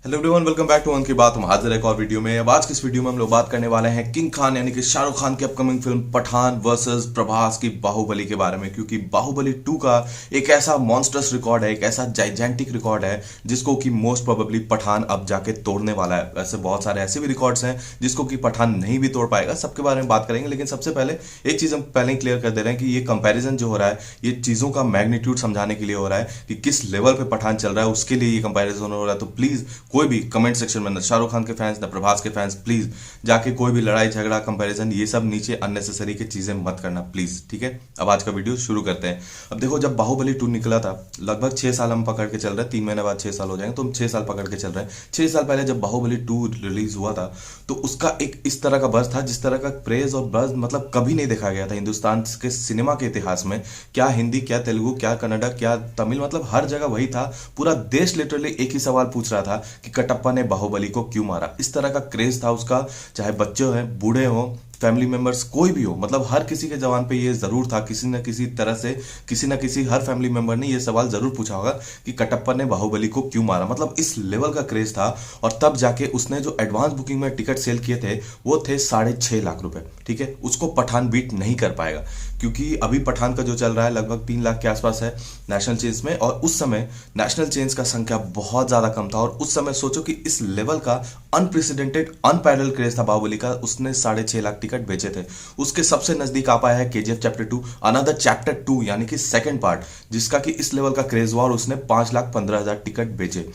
Hello everyone, welcome back to Mann Ki बात। हम हाजिर एक और वीडियो में। अब आज की इस वीडियो में हम लोग बात करने वाले हैं किंग खान यानी कि शाहरुख खान की upcoming film Pathaan versus Prabhas की बाहुबली के बारे में। क्योंकि बाहुबली 2 का एक ऐसा मॉन्स्टर्स रिकॉर्ड है, एक ऐसा जाइजेंटिक रिकॉर्ड है जिसको कि मोस्ट प्रोबेबली पठान अब जाके तोड़ने वाला है। वैसे बहुत सारे ऐसे भी रिकॉर्ड्स हैं जिसको कि पठान नहीं भी तोड़ पाएगा, सबके बारे में बात करेंगे। लेकिन सबसे पहले एक चीज हम पहले ही क्लियर कर दे रहे हैं कि ये कंपैरिजन जो हो रहा है ये चीजों का मैग्नीट्यूड समझाने के लिए हो रहा है कि किस लेवल पे पठान चल रहा है, उसके लिए ये कंपैरिजन हो रहा है। तो प्लीज कोई भी कमेंट सेक्शन में न शाहरुख खान के फैंस न प्रभास के फैंस प्लीज जाके कोई भी लड़ाई झगड़ा कंपैरिजन ये सब नीचे अननेसेसरी की चीजें मत करना प्लीज, ठीक है। अब आज का वीडियो शुरू करते हैं। अब देखो, जब बाहुबली 2 निकला था लगभग 6 साल हम पकड़ के चल रहे हैं, 3 महीने बाद 6 साल हो जाएंगे तो हम 6 साल पकड़ के चल रहे हैं। 6 साल पहले जब बाहुबली 2 रिलीज हुआ था तो उसका एक इस तरह का बज़ था जिस तरह का प्रेज और बज़ मतलब कभी नहीं देखा गया था हिंदुस्तान के सिनेमा के इतिहास में। क्या हिंदी, क्या तेलुगु, क्या कन्नड़ा, क्या तमिल, मतलब हर जगह वही था। पूरा देश लिटरली एक ही सवाल पूछ रहा था कि कटप्पा ने बाहुबली को क्यों मारा। इस तरह का क्रेज था उसका, चाहे बच्चे हो, बूढ़े हो, फैमिली मेंबर्स कोई भी हो, मतलब हर किसी के जवान पे ये जरूर था, किसी न किसी तरह से किसी न किसी हर फैमिली मेंबर ने ये सवाल जरूर पूछा होगा कि कटप्पा ने बाहुबली को क्यों मारा। मतलब इस लेवल का क्रेज था। और तब जाके उसने जो एडवांस बुकिंग में टिकट सेल किए थे वो थे 6.5 लाख रुपए, ठीक है। उसको पठान बीट नहीं कर पाएगा क्योंकि अभी पठान का जो चल रहा है लगभग 3 लाख के आसपास है नेशनल चेंज में। और उस समय नेशनल चेंज का संख्या बहुत ज्यादा कम था। और उस समय सोचो कि इस लेवल का अनप्रेसिडेंटेड अनपैरेलल क्रेज था बाहुबली का, उसने 6.5 लाख टिकट बेचे थे। उसके सबसे नजदीक आ पाया है केजीएफ चैप्टर 2 अनदर चैप्टर 2 यानी कि सेकंड पार्ट, जिसका कि इस लेवल का क्रेज हुआ और उसने 5,15,000 टिकट बेचे।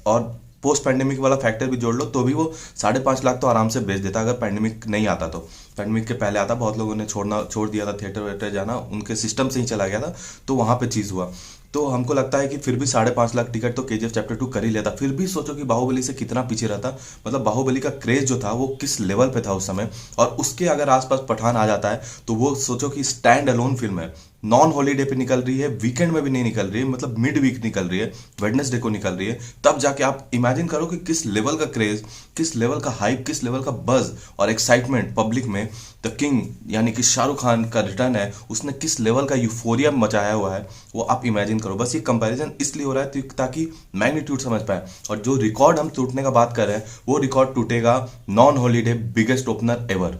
और पोस्ट पैंडेमिक वाला फैक्टर भी जोड़ लो तो भी वो 5.5 लाख तो आराम से बेच देता अगर पैंडेमिक नहीं आता तो। पैंडेमिक के पहले आता, बहुत लोगों ने छोड़ दिया था थिएटर वेटर जाना, उनके सिस्टम से ही चला गया था तो वहां पे चीज हुआ। तो हमको लगता है कि फिर भी 5.5 लाख टिकट तो केजीएफ चैप्टर 2 कर ही लेता। फिर भी सोचो कि बाहुबली से कितना पीछे रहता, मतलब बाहुबली का क्रेज जो था वो किस लेवल पे था उस समय। और उसके अगर आसपास पठान आ जाता है तो वो सोचो कि स्टैंड अलोन फिल्म है, नॉन हॉलीडे पे निकल रही है, वीकेंड में भी नहीं निकल रही है, मतलब मिड वीक निकल रही है, वेडनेसडे को निकल रही है। तब जाके आप इमेजिन करो कि किस लेवल का क्रेज, किस लेवल का हाइप, किस लेवल का बज और एक्साइटमेंट पब्लिक में द किंग यानी कि शाहरुख खान का रिटर्न है, उसने किस लेवल का यूफोरिया मचाया हुआ है वो आप इमेजिन करो। बस ये कंपैरिजन इसलिए हो रहा है ताकि मैग्नीट्यूड समझ पाए। और जो रिकॉर्ड हम टूटने का बात कर रहे हैं वो रिकॉर्ड टूटेगा non holiday biggest opener ever,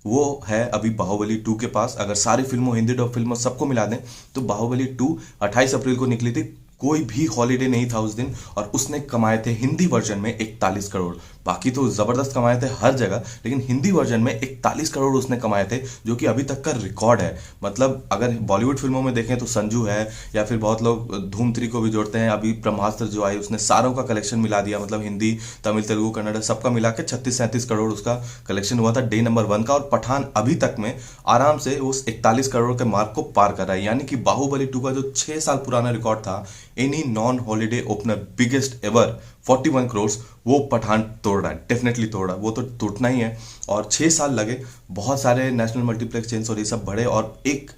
वो है अभी बाहुबली 2 के पास। अगर सारी फिल्मों, हिंदी डब फिल्मों सबको मिला दें तो बाहुबली 2 28 अप्रैल को निकली थी, कोई भी हॉलीडे नहीं था उस दिन। और उसने कमाए थे हिंदी वर्जन में 41 करोड़। बाकी तो जबरदस्त कमाए थे हर जगह, लेकिन हिंदी वर्जन में 41 करोड़ उसने कमाए थे, जो कि अभी तक का रिकॉर्ड है। मतलब अगर बॉलीवुड फिल्मों में देखें तो संजू है, या फिर बहुत लोग धूम 3 को भी जोड़ते हैं। अभी ब्रह्मास्त्र जो आई उसने सारों का कलेक्शन मिला दिया, मतलब हिंदी, तमिल, तेलुगु, कन्नड़ सबका मिला के 36-37 करोड़ उसका कलेक्शन हुआ था डे नंबर 1 का। और पठान अभी तक में आराम से उस 41 करोड़ के मार्क को पार कर रहा है। यानी कि बाहुबली 2 का जो 6 साल पुराना रिकॉर्ड था any non holiday opener biggest ever 41 crore, वो पठान तोड़ रहा है, डेफिनेटली तोड़ रहा है, वो तो टूटना ही है। और 6 साल लगे, बहुत सारे नेशनल मल्टीप्लेक्स चेन्स और ये सब बढ़े, और एक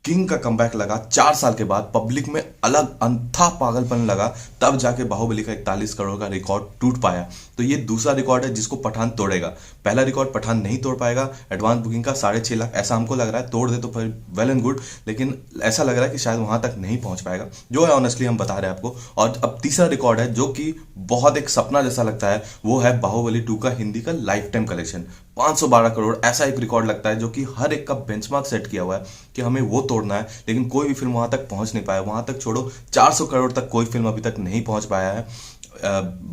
किंग का कमबैक लगा 4 साल के बाद, पब्लिक में अलग अंथा पागलपन लगा, तब जाके बाहुबली का 41 करोड़ का रिकॉर्ड टूट पाया। तो ये दूसरा रिकॉर्ड है जिसको पठान तोड़ेगा। पहला रिकॉर्ड पठान नहीं तोड़ पाएगा, एडवांस बुकिंग का 6.5 लाख, ऐसा हमको लग रहा है। तोड़ दे तो फिर वेल एंड गुड, लेकिन ऐसा लग रहा है कि शायद वहां तक नहीं पहुंच पाएगा, जो है ऑनेस्टली हम बता रहे हैं आपको। और अब तीसरा रिकॉर्ड है जो कि बहुत एक सपना जैसा लगता है, वो है बाहुबली 2 का हिंदी का लाइफ टाइम कलेक्शन 512 करोड़। ऐसा एक रिकॉर्ड लगता है जो कि हर एक का बेंचमार्क सेट किया हुआ है कि हमें वो तोड़ना है, लेकिन कोई भी फिल्म वहां तक पहुंच नहीं पाया। वहां तक छोड़ो, 400 करोड़ तक कोई फिल्म अभी तक नहीं पहुंच पाया है,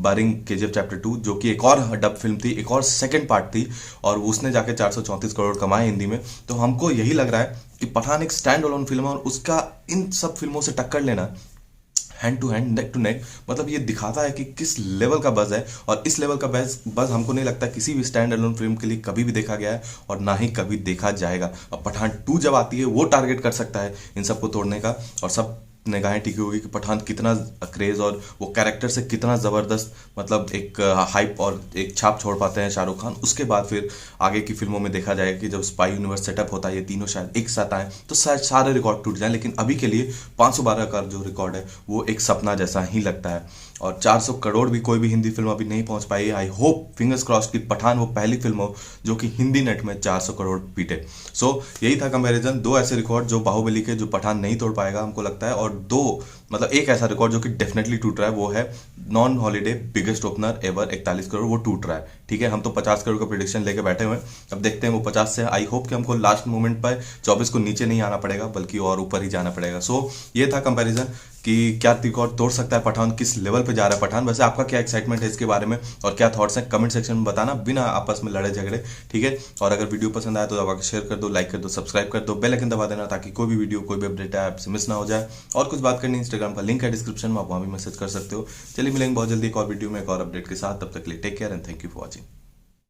बारिंग केजीएफ चैप्टर 2 जो कि एक और डब फिल्म थी, एक और सेकंड पार्ट थी, और उसने जाके 434 करोड़ कमाए हिंदी में। तो हमको यही लग रहा है कि पठान एक स्टैंड अलोन फिल्म है और उसका इन सब फिल्मों से टक्कर लेना hand to hand, neck to neck, मतलब ये दिखाता है कि किस लेवल का बज है। और इस लेवल का बज हमको नहीं लगता किसी भी स्टैंड अलोन फिल्म के लिए कभी भी देखा गया है और ना ही कभी देखा जाएगा। अब पठान 2 जब आती है वो टारगेट कर सकता है इन सबको तोड़ने का, और सब निगाहें टिकी होगी कि पठान कितना क्रेज और वो कैरेक्टर से कितना जबरदस्त, मतलब एक हाइप और एक छाप छोड़ पाते हैं शाहरुख खान। उसके बाद फिर आगे की फिल्मों में देखा जाएगा कि जब स्पाई यूनिवर्स सेटअप होता है, ये तीनों शायद एक साथ आए तो शायद सारे रिकॉर्ड टूट जाए। लेकिन अभी के लिए 512 का जो रिकॉर्ड है वो एक सपना जैसा ही लगता है। और 400 करोड़ भी कोई भी हिंदी फिल्म अभी नहीं पहुंच पाई है। आई होप, फिंगर्स क्रॉस, की पठान वो पहली फिल्म हो जो कि हिंदी नेट में 400 करोड़ पीटे। सो यही था कंपैरिजन, दो ऐसे रिकॉर्ड जो बाहुबली के जो पठान नहीं तोड़ पाएगा हमको लगता है, और दो मतलब एक ऐसा रिकॉर्ड जो कि डेफिनेटली टूट रहा है, वो है non holiday biggest opener ever 41 crore, वो टूट रहा है। ठीक है, हम तो 50 करोड़ का प्रिडिक्शन लेके बैठे हुए हैं, अब देखते हैं वो 50 से। आई होप कि हमको लास्ट मोमेंट पर 24 को नीचे नहीं आना पड़ेगा, बल्कि और ऊपर ही जाना पड़ेगा। सो ये था कंपैरिजन कि क्या रिकॉर्ड तोड़ सकता है पठान, किस लेवल पे जा रहा है पठान। वैसे आपका क्या एक्साइटमेंट है इसके बारे में और क्या थॉट्स हैं, कमेंट सेक्शन में बताना, बिना आपस में लड़े झगड़े। ठीक है, और अगर वीडियो पसंद आए तो दबा के शेयर कर दो, लाइक कर दो, सब्सक्राइब कर दो, बेल आइकन दबा देना ताकि कोई भी वीडियो, कोई भी अपडेट है आपसे मिस ना हो जाए। और कुछ बात करनी, इंस्टाग्राम का लिंक है डिस्क्रिप्शन में, आप वहां भी मैसेज कर सकते हो। चलिए मिलेंगे बहुत जल्दी एक और वीडियो में एक और अपडेट के साथ, तब तक के लिए take care and thank you for watching.